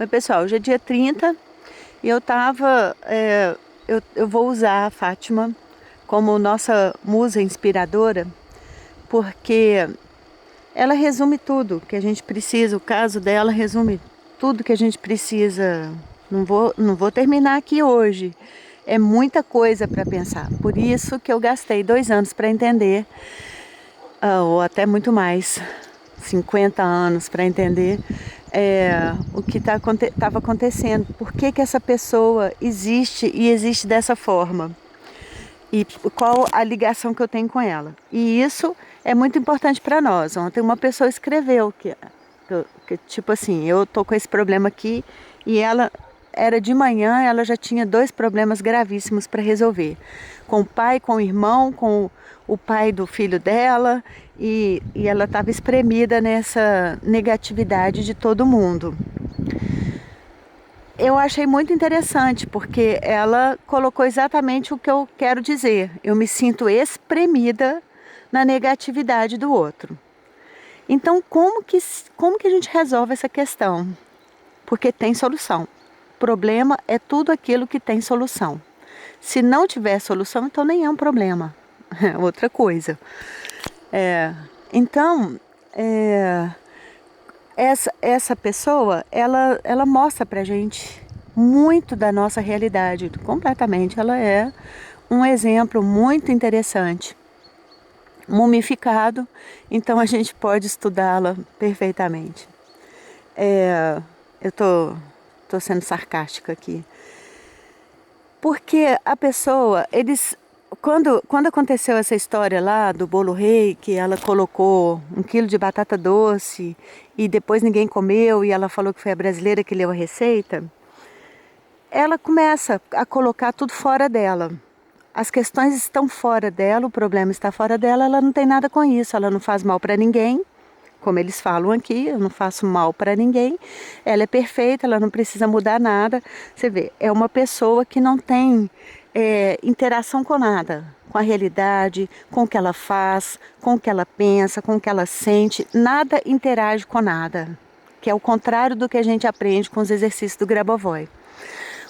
Oi, pessoal, hoje é dia 30 e eu vou usar a Fátima como nossa musa inspiradora, porque ela resume tudo que a gente precisa, o caso dela resume tudo que a gente precisa. Não vou terminar aqui hoje, é muita coisa para pensar, por isso que eu gastei 2 anos para entender, ou até muito mais, 50 anos para entender o que estava acontecendo, por que essa pessoa existe e existe dessa forma e qual a ligação que eu tenho com ela. E isso é muito importante para nós. Ontem uma pessoa escreveu que tipo assim, eu tô com esse problema aqui e ela era de manhã, ela já tinha 2 problemas gravíssimos para resolver. Com o pai, com o irmão, com o pai do filho dela e ela estava espremida nessa negatividade de todo mundo. Eu achei muito interessante porque ela colocou exatamente o que eu quero dizer. Eu me sinto espremida na negatividade do outro. Então, como que a gente resolve essa questão? Porque tem solução. O problema é tudo aquilo que tem solução. Se não tiver solução, então nem é um problema. É outra coisa. Então, essa pessoa, ela mostra pra gente muito da nossa realidade, completamente. Ela é um exemplo muito interessante, mumificado, então a gente pode estudá-la perfeitamente. Eu tô sendo sarcástica aqui. Porque a pessoa, quando aconteceu essa história lá do bolo rei, que ela colocou 1 quilo de batata doce e depois ninguém comeu e ela falou que foi a brasileira que leu a receita, ela começa a colocar tudo fora dela. As questões estão fora dela, o problema está fora dela, ela não tem nada com isso, ela não faz mal para ninguém. Como eles falam aqui, eu não faço mal para ninguém. Ela é perfeita, ela não precisa mudar nada. Você vê, é uma pessoa que não tem interação com nada, com a realidade, com o que ela faz, com o que ela pensa, com o que ela sente. Nada interage com nada, que é o contrário do que a gente aprende com os exercícios do Grabovoi.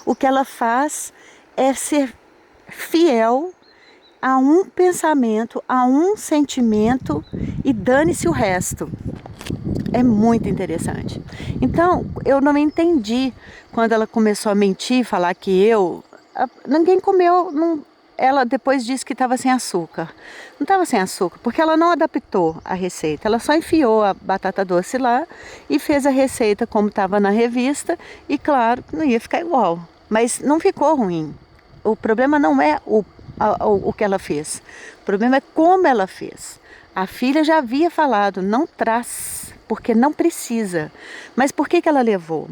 O que ela faz é ser fiel a um pensamento, a um sentimento e dane-se o resto. É muito interessante. Então, eu não entendi quando ela começou a mentir, falar que ninguém comeu, ela depois disse que estava sem açúcar. Não estava sem açúcar, porque ela não adaptou a receita. Ela só enfiou a batata doce lá e fez a receita como estava na revista e claro, não ia ficar igual. Mas não ficou ruim. O problema não é o que ela fez. O problema é como ela fez. A filha já havia falado, não traz, porque não precisa. Mas por que ela levou?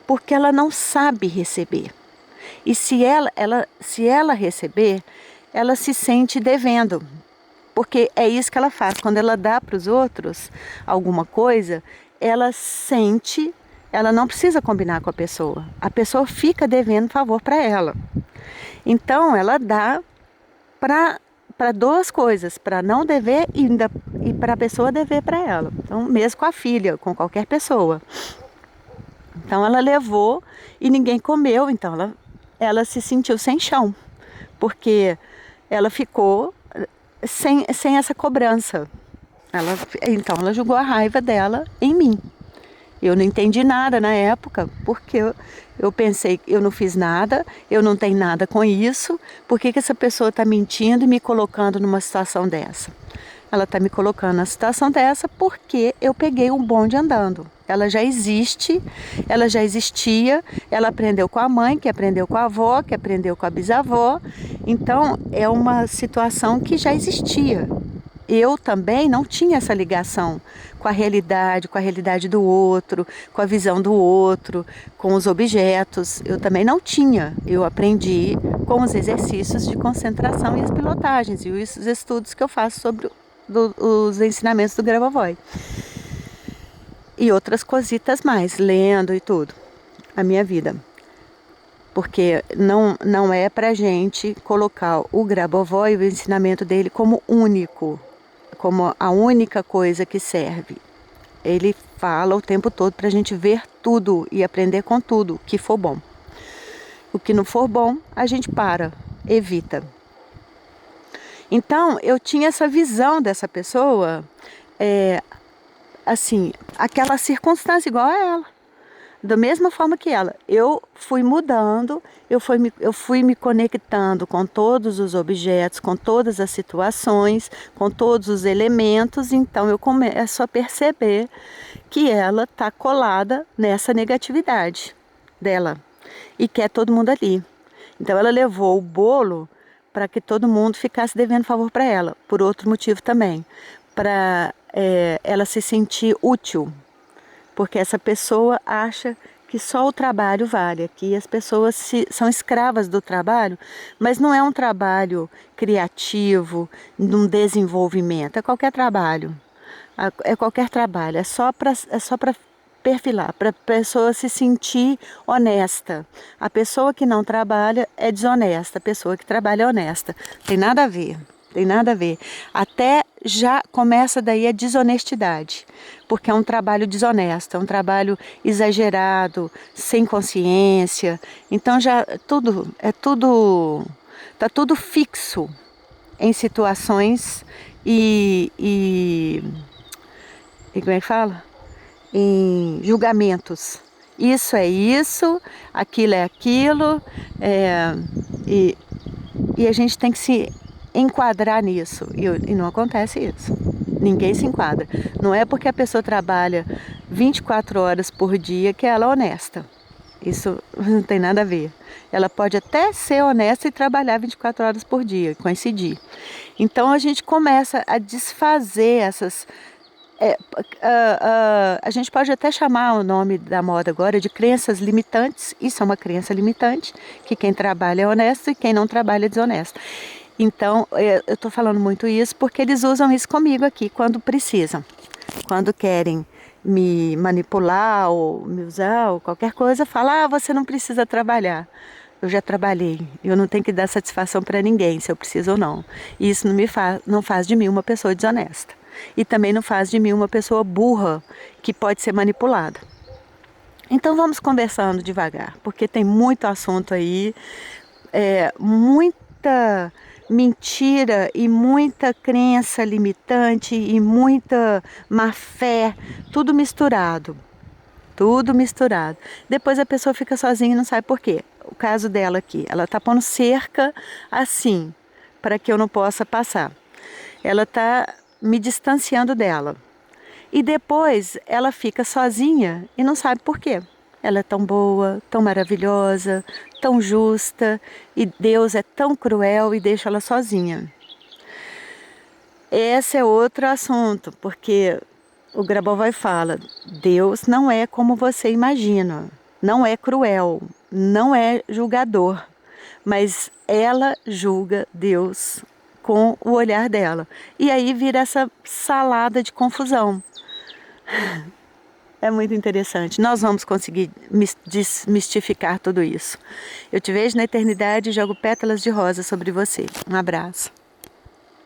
Porque ela não sabe receber. E se ela receber, ela se sente devendo. Porque é isso que ela faz. Quando ela dá para os outros alguma coisa, ela sente, ela não precisa combinar com a pessoa. A pessoa fica devendo favor para ela. Então ela dá para 2 coisas, para não dever e para a pessoa dever para ela. Então, mesmo com a filha, com qualquer pessoa. Então ela levou e ninguém comeu, então ela se sentiu sem chão, porque ela ficou sem essa cobrança. Então ela jogou a raiva dela em mim. Eu não entendi nada na época, porque eu pensei, eu não fiz nada, eu não tenho nada com isso, por que essa pessoa está mentindo e me colocando numa situação dessa? Ela está me colocando na situação dessa porque eu peguei um bonde andando. Ela já existe, ela já existia, ela aprendeu com a mãe, que aprendeu com a avó, que aprendeu com a bisavó. Então, é uma situação que já existia. Eu também não tinha essa ligação com a realidade do outro, com a visão do outro, com os objetos. Eu também não tinha. Eu aprendi com os exercícios de concentração e as pilotagens e os estudos que eu faço sobre os ensinamentos do Grabovoi. E outras cositas mais, lendo e tudo, a minha vida. Porque não é pra gente colocar o Grabovoi, o ensinamento dele, como único, como a única coisa que serve. Ele fala o tempo todo para a gente ver tudo e aprender com tudo que for bom. O que não for bom, a gente para, evita. Então, eu tinha essa visão dessa pessoa, assim, aquela circunstância igual a ela. Da mesma forma que ela, eu fui mudando, eu fui me conectando com todos os objetos, com todas as situações, com todos os elementos, então eu começo a perceber que ela está colada nessa negatividade dela e quer todo mundo ali. Então ela levou o bolo para que todo mundo ficasse devendo favor para ela, por outro motivo também, para ela se sentir útil. Porque essa pessoa acha que só o trabalho vale, que as pessoas são escravas do trabalho, mas não é um trabalho criativo, num desenvolvimento, é qualquer trabalho. É qualquer trabalho, é só para perfilar, para a pessoa se sentir honesta. A pessoa que não trabalha é desonesta, a pessoa que trabalha é honesta. Tem nada a ver. Tem nada a ver. Até já começa daí a desonestidade, porque é um trabalho desonesto, é um trabalho exagerado, sem consciência. Então já tá tudo fixo em situações e como é que fala? Em julgamentos. Isso é isso, aquilo é aquilo, e, e a gente tem que se enquadrar nisso, e não acontece isso. Ninguém se enquadra. Não é porque a pessoa trabalha 24 horas por dia que ela é honesta. Isso não tem nada a ver. Ela pode até ser honesta e trabalhar 24 horas por dia, coincidir. Então a gente começa a desfazer essas... a gente pode até chamar o nome da moda agora de crenças limitantes. Isso é uma crença limitante, que quem trabalha é honesto e quem não trabalha é desonesto. Então, eu estou falando muito isso porque eles usam isso comigo aqui quando precisam. Quando querem me manipular ou me usar ou qualquer coisa, fala, você não precisa trabalhar. Eu já trabalhei, eu não tenho que dar satisfação para ninguém, se eu preciso ou não. E isso não faz de mim uma pessoa desonesta. E também não faz de mim uma pessoa burra, que pode ser manipulada. Então vamos conversando devagar, porque tem muito assunto aí, muita mentira e muita crença limitante e muita má fé, tudo misturado. Tudo misturado. Depois a pessoa fica sozinha e não sabe por quê. O caso dela aqui, ela está pondo cerca assim, para que eu não possa passar. Ela está me distanciando dela. E depois ela fica sozinha e não sabe por quê. Ela é tão boa, tão maravilhosa, tão justa, e Deus é tão cruel e deixa ela sozinha. Esse é outro assunto, porque o Grabovoi fala, Deus não é como você imagina, não é cruel, não é julgador, mas ela julga Deus com o olhar dela. E aí vira essa salada de confusão. É muito interessante. Nós vamos conseguir desmistificar tudo isso. Eu te vejo na eternidade e jogo pétalas de rosa sobre você. Um abraço.